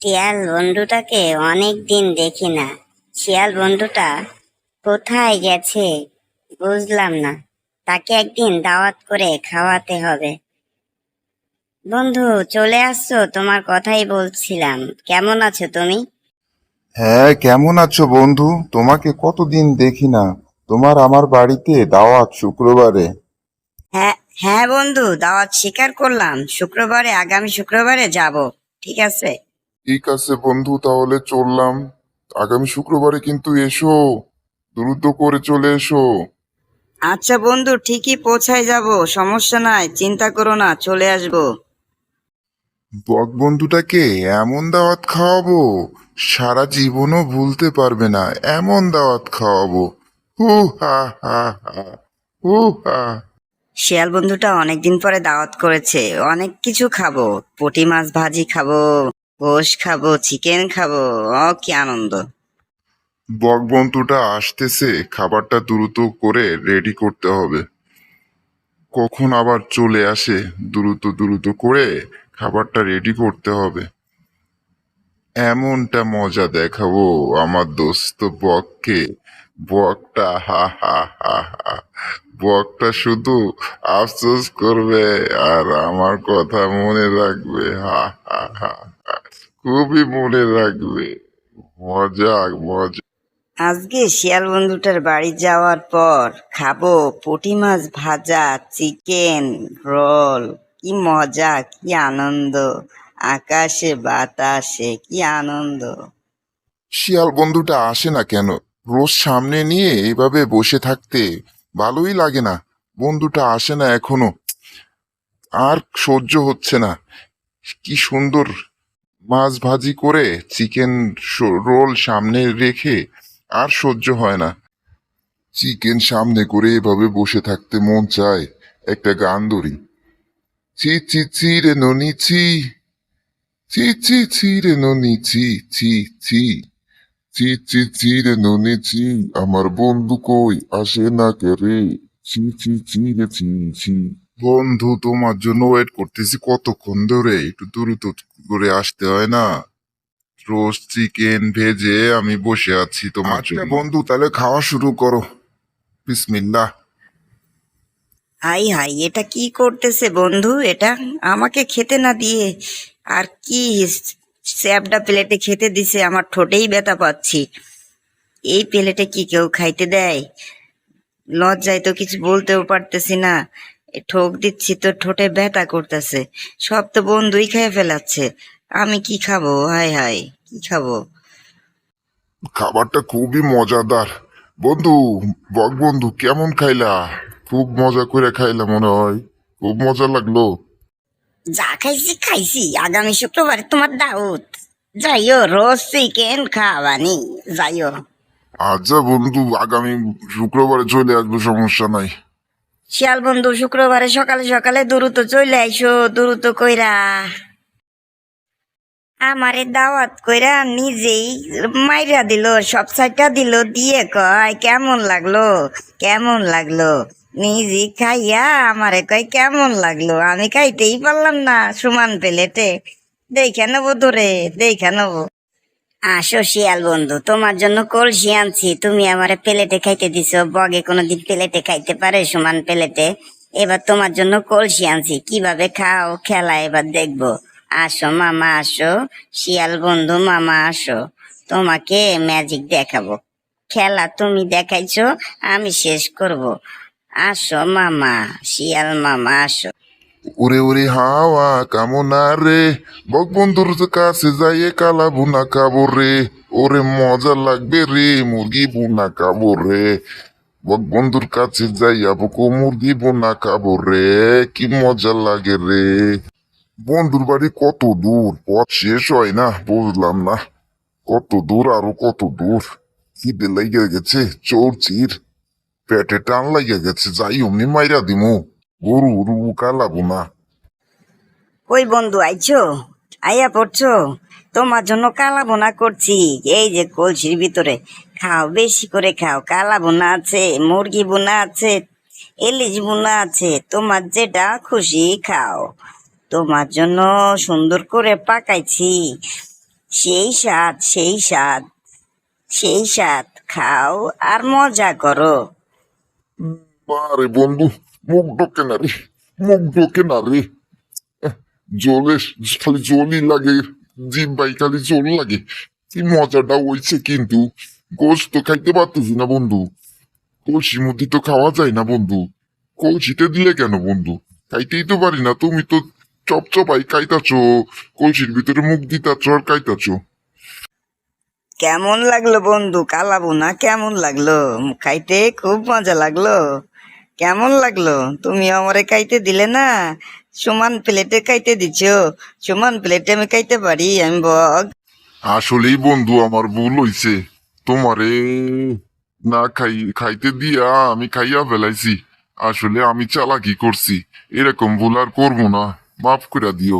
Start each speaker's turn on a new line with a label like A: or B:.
A: শিয়াল বন্ধুটাকে অনেক দিন দেখি না। শিয়াল বন্ধুটা কোথায় গেছে বুঝলাম না। তাকে একদিন দাওয়াত করে খাওয়াতে হবে। বন্ধু, চলে আসছো? তোমার কথাই বলছিলাম। কেমন আছো তুমি?
B: হ্যাঁ, কেমন আছো বন্ধু? তোমাকে কতদিন দেখি না। তোমার আমার বাড়িতে দাওয়াত শুক্রবারে।
A: হ্যাঁ হ্যাঁ বন্ধু, দাওয়াত স্বীকার করলাম। আগামী শুক্রবারে যাব। ঠিক আছে।
B: ঠিক আছে বন্ধু, তাহলে চললাম। আগামী শুক্রবারে কিন্তু এসো, দ্রুত করে চলে এসো।
A: আচ্ছা বন্ধু, ঠিকই পৌঁছায় যাব, সমস্যা নাই, চিন্তা করো না, চলে আসবো।
B: বক বন্ধুটাকে এমন দাওয়াত খাওয়াবো, সারা জীবনও ভুলতে পারবে না। এমন দাওয়াত খাওয়াবো। হু হা হা হা, হু হা।
A: শিয়াল বন্ধুটা অনেকদিন পরে দাওয়াত করেছে। অনেক কিছু খাবো। পুঁটি মাছ ভাজি খাবো, গোশ খাবো, চিকেন খাবো। কি আনন্দ!
B: বক বন্ধুটা আসতেছে, খাবারটা দ্রুত করে রেডি করতে হবে। কখন আবার চলে আসে, দ্রুত দ্রুত করে খাবারটা রেডি করতে হবে। এমনটা মজা দেখাবো আমার দোস্ত বককে। বকটা হা হা হা হা, বকটা শুধু আফসোস করবে আর আমার কথা মনে রাখবে। হা হা হা হা, খুবই মনে রাখবে। মজা মজা।
A: আজকে শিয়াল বন্ধুটার বাড়ি যাওয়ার পর খাবো পুঁটি মাছ ভাজা, চিকেন রোল। কি মজা, কি আনন্দ! আকাশে বাতাসে কি আনন্দ!
B: শিয়াল বন্ধুটা আসে না কেন? রোজ সামনে নিয়ে এইভাবে বসে থাকতে ভালোই লাগে না। বন্ধুটা আসে না এখনো, আর সহ্য হচ্ছে না। কি সুন্দর মাছ ভাজি করে চিকেন রোল সামনে রেখে আর সহ্য হয় না। চিকেন সামনে করে এভাবে বসে থাকতে মন চায়। একটা গান ধরি। চি চি চি রে ননি চি, চি চি চি রে ননি চি, চি চি, চি চি চি রে ননি চি। আমার বন্ধু কই আসে না কে রে, চি চি চি রে চি চি। বন্ধু, তোমার জন্য ওয়েট করতেছি কতক্ষণ ধরে, একটু দ্রুত করে আসতে হয় না? রোস্ট চিকেন ভেজে আমি বসে আছি তোমার জন্য। বন্ধু, তাহলে খাওয়া শুরু করো। বিসমিল্লাহ।
A: হাই হাই, এটা কি করতেছে বন্ধু? এটা আমাকে খেতে না দিয়ে আর কি স্যাপটা প্লেটে খেতে দিছে। আমার ঠোঁটেই ব্যথা পাচ্ছি। এই প্লেটে কি কেউ খাইতে দেয়? লজ্জায় তো কিছু বলতেও পারতেছি না। ঠোক দিচ্ছি তো ঠোঁটে ব্যথা করতেছে। সব তো বন্ধুই খেয়ে ফেলাচ্ছে। আমি কি খাবো? হাই হাই, কি খাবো?
B: খাবারটা খুবই মজাদার। বন্ধু, বক বন্ধু, কেমন খাইলা? খুব মজা করে খাইলা মনে হয়। খুব মজা লাগলো।
A: যা খাইছি খাইছি, আগামী শুক্রবারে তোমার দাওয়াত। যাইও, রোজ চিকেন খাওয়ানি। যাইও।
B: আচ্ছা বন্ধু, আগামী শুক্রবারে চলে আসবো, সমস্যা নাই।
A: শিয়াল বন্ধু, শুক্রবারে সকালে সকালে দ্রুত চলে আইসো, দ্রুত কইরা। আমারে দাওয়াত কইরা নিজেই মাইরা দিল, সব সাইটা দিল, দিয়ে কয় কেমন লাগলো, কেমন লাগলো। নিজে খাইয়া আমারে কয় কেমন লাগলো। আমি খাইতেই পারলাম না সমান প্লেটে। দেখে নেবো ধরে, দেখে নেবো। আসো শিয়াল বন্ধু, তোমার জন্য কলসি আনছি। তুমি আমারে প্লেটে খাইতে দিছো, বগে কোনোদিন প্লেটে খাইতে পারে সমান প্লেটে? এবার তোমার জন্য কলসি আনছি, কিভাবে খাও খেলা এবার দেখবো। আসো মামা আসো, শিয়াল বন্ধু মামা আসো, তোমাকে ম্যাজিক দেখাবো। খেলা তুমি দেখাইছো, আমি শেষ করব। আসো মামা, শিয়াল মামা আসো।
B: ওরে ওরে হাওয়া কামনা রে, বক বন্ধুর কাছে যাইয়ে কালা বুনা খাবো রে। ওরে মজা লাগবে রে, মুরগি বুনা খাবো রে। বক বন্ধুর কাছে যাইয়া বকো মুরগি বুনা খাবো রে। কি মজা লাগে রে। বন্ধুর বাড়ি কত দূর, পথ শেষ হয় না, বুঝলাম না। কত দূর, আরো কত দূর। খিদে লেগে গেছে, চোরচির পেটে টান লেগে গেছে, যাই অমনি মাইরা দিমু। গরু উরু কালাবো না।
A: কই বন্ধু, আইছো? আইয়া পড়ছো? তোমার জন্য কালা বোনা করছি। এই যে কলসির ভিতরে, খাও, বেশি করে খাও। কালা বোনা আছে, মুরগি বোনা আছে, ইলিশ বোনা আছে, তোমার যেটা খুশি খাও। তোমার জন্য সুন্দর করে পাকাইছি। সেই স্বাদ সেই স্বাদ সেই স্বাদ, খাও আর মজা করো।
B: আরে বন্ধু, মুখ ঢোকে না রে, মুখ ঢোকে না রে। জলে খালি জলই লাগে, জিব্বাই খালি জল লাগে। কি মজাটা হইছে কিন্তু, গোশ তো খাইতে পারতেছি না বন্ধু। কলসির মধ্যে তো খাওয়া যায় না বন্ধু। কলসিতে দিলে কেন বন্ধু? খাইতেই তো পারি না, তুমি তো চপচপাই খাইতাছো, কলসির ভিতরে মুখ দিতাছো আর খাইতাছো।
A: কেমন লাগলো বন্ধু কালাবুনা, কেমন লাগলো? খাইতে খুব মজা লাগলো। কেমন লাগলো? তুমি আমারে খাইতে দিলে না, সমান প্লেটে খাইতে দিছো। সমান প্লেটে আমি খাইতে পারি, আমি বগ।
B: আসলেই বন্ধু আমার ভুল হইছে, তোমারে না খাইতে দিয়া আমি খাইয়া ফেলাইছি। আসলে আমি চালাকি করছি, এরকম ভুল আর করবো না, মাফ করে দিও।